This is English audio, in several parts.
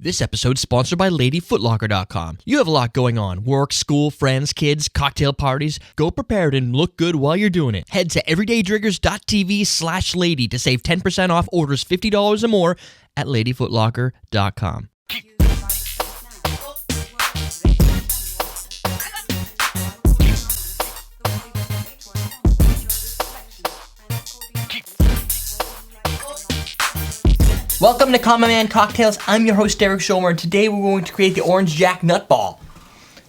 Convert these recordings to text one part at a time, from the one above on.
This episode's sponsored by LadyFootlocker.com. You have a lot going on. Work, school, friends, kids, cocktail parties. Go prepared and look good while you're doing it. Head to everydaydrinkers.tv/lady to save 10% off orders $50 or more at LadyFootlocker.com. Welcome to Common Man Cocktails. I'm your host, Derek Schomer, and today we're going to create the Orange Jack Nutball.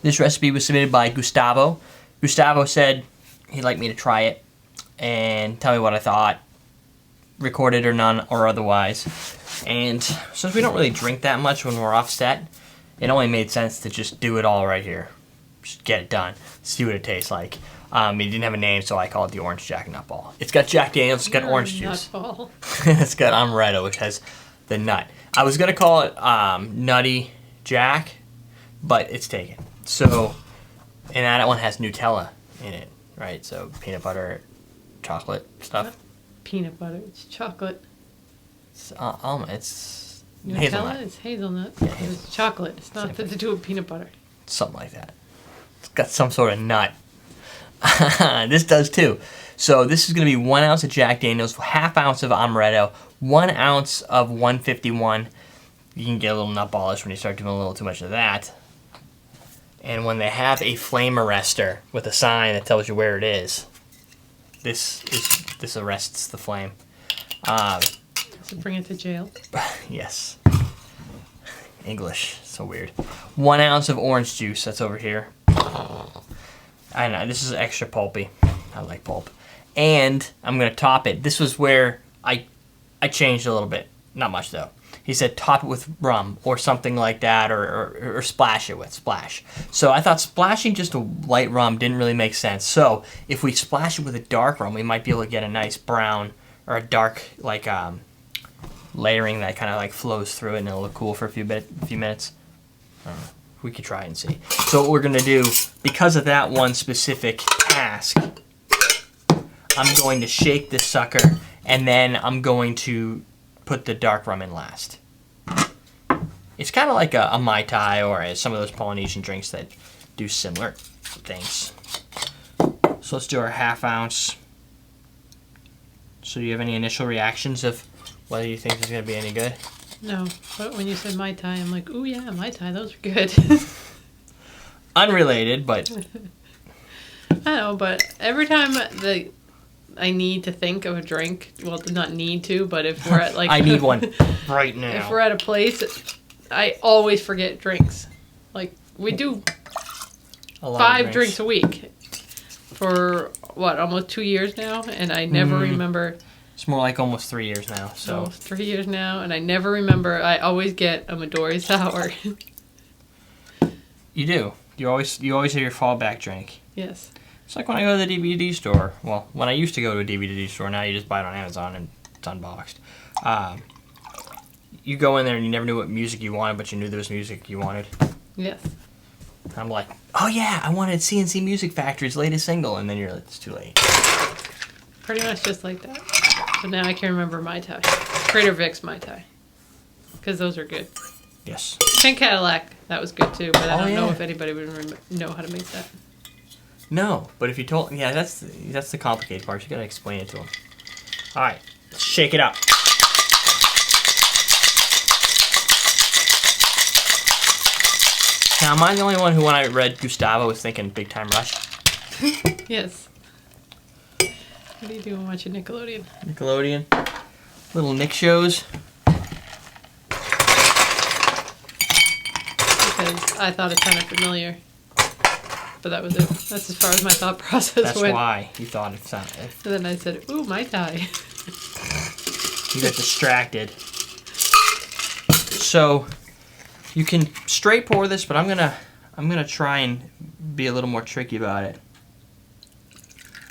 This recipe was submitted by Gustavo. Gustavo said he'd like me to try it and tell me what I thought, recorded or none or otherwise. And since we don't really drink that much when we're offset, it only made sense to just do it all right here. Just get it done. See what it tastes like. It didn't have a name, so I call it the Orange Jack Nutball. It's got Jack Daniels, it's got orange juice. It's got Amaretto, which has the nut. I was going to call it Nutty Jack, but it's taken. So, and that one has Nutella in it, right? So peanut butter, chocolate stuff. Not peanut butter, it's chocolate. It's almond. It's Nutella, hazelnut. it's hazelnut. Yeah, It's chocolate. It's not to do with peanut butter. Something like that. It's got some sort of nut. This does too. So this is going to be 1 ounce of Jack Daniels, half ounce of Amaretto, 1 ounce of 151. You can get a little nutballish when you start doing a little too much of that. And when they have a flame arrestor with a sign that tells you where it is, this arrests the flame. Does it bring it to jail? Yes. English, so weird. 1 ounce of orange juice, that's over here. I know, this is extra pulpy. I like pulp. And I'm going to top it. This was where I changed a little bit. Not much, though. He said top it with rum or something like that, or splash it with splash. So I thought splashing just a light rum didn't really make sense. So if we splash it with a dark rum, we might be able to get a nice brown or a dark, like, layering that kind of like flows through it and it'll look cool for a few minutes. I don't know. We could try and see. So what we're going to do, because of that one specific task, I'm going to shake this sucker, and then I'm going to put the dark rum in last. It's kind of like a Mai Tai or some of those Polynesian drinks that do similar things. So let's do our half ounce. So do you have any initial reactions of whether you think this is going to be any good? No, but when you said Mai Tai, I'm like, ooh yeah, Mai Tai, those are good. Unrelated, but... I know, but every time I need to think of a drink, well, not need to, but if we're at like... I need one right now. If we're at a place, I always forget drinks. Like, we do 5 drinks a week for, what, almost 2 years now? And I never remember... It's more like almost 3 years now. So almost 3 years now, and I never remember. I always get a Midori sour. You do. You always have your fallback drink. Yes. It's like when I go to the DVD store. Well, when I used to go to a DVD store, now you just buy it on Amazon and it's unboxed. You go in there and you never knew what music you wanted, but you knew there was music you wanted. Yes. I'm like, oh yeah, I wanted CNC Music Factory's latest single, and then you're like, it's too late. Pretty much just like that. But now I can remember Mai Tai. Crater Vic's Mai Tai. Because those are good. Yes. Pink Cadillac, that was good too, but I don't know if anybody would know how to make that. No, but if you told... Yeah, that's the complicated part. You gotta explain it to them. Alright, let's shake it up. Now, am I the only one who, when I read Gustavo, was thinking Big Time Rush? Yes. What are you doing watching Nickelodeon? Nickelodeon. Little Nick shows. Because I thought it sounded familiar. But that was it. That's as far as my thought process That's went. why you thought it sounded... And then I said, ooh, Mai Tai. You got distracted. So, you can straight pour this, but I'm gonna try and be a little more tricky about it.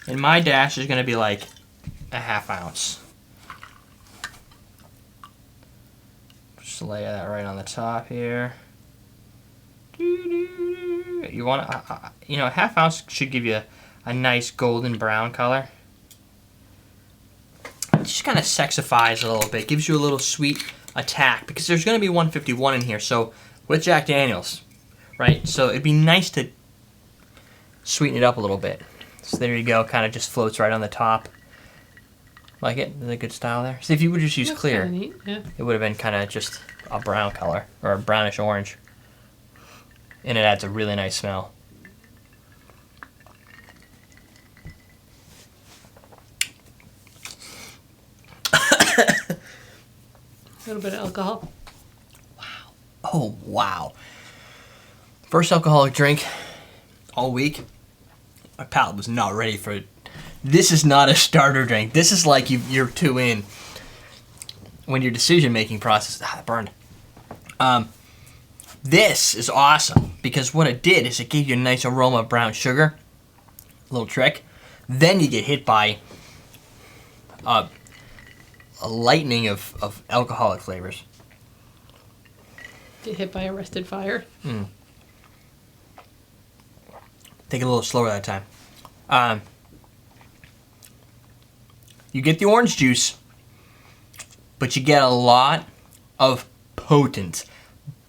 And my dash is gonna be like a half ounce. Just lay that right on the top here. You want a half ounce should give you a nice golden brown color. It just kind of sexifies a little bit, gives you a little sweet attack because there's going to be 151 in here. So with Jack Daniels, right? So it'd be nice to sweeten it up a little bit. So there you go. Kind of just floats right on the top. Like it? Is it a good style there? See, if you would just use That's clear, kinda neat, yeah. it would have been kind of just a brown color or a brownish orange. And it adds a really nice smell. A little bit of alcohol. Oh, wow. First alcoholic drink all week. My palate was not ready for it. This is not a starter drink. This is like you're two in when your decision-making process... burned. This is awesome because what it did is it gave you a nice aroma of brown sugar. Little trick. Then you get hit by a lightning of alcoholic flavors. Get hit by arrested fire. Take it a little slower that time. You get the orange juice, but you get a lot of potent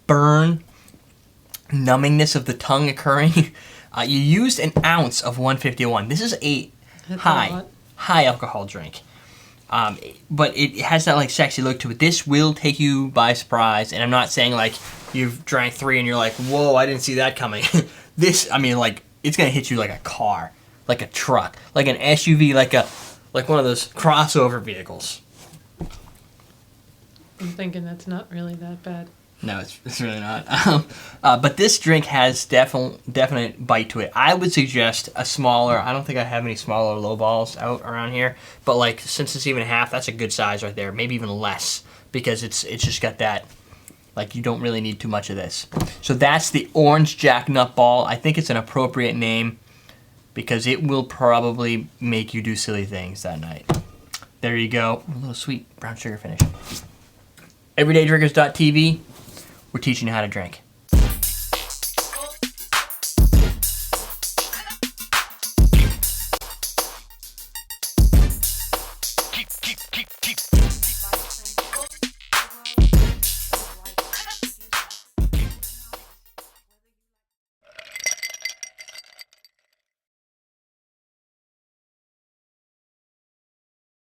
burn, numbingness of the tongue occurring. You used an ounce of 151. This is a high alcohol drink. But it has that like sexy look to it. This will take you by surprise, and I'm not saying like you've drank 3 and you're like, whoa, I didn't see that coming. This, I mean, like it's gonna hit you like a car, like a truck, like an SUV, like one of those crossover vehicles. I'm thinking that's not really that bad. No, it's really not. But this drink has definite bite to it. I would suggest a smaller. I don't think I have any smaller low balls out around here. But like since it's even half, that's a good size right there. Maybe even less because it's just got that. Like you don't really need too much of this. So that's the Orange Jack Nutball. I think it's an appropriate name because it will probably make you do silly things that night. There you go. A little sweet brown sugar finish. EverydayDrinkers.tv. We're teaching you how to drink.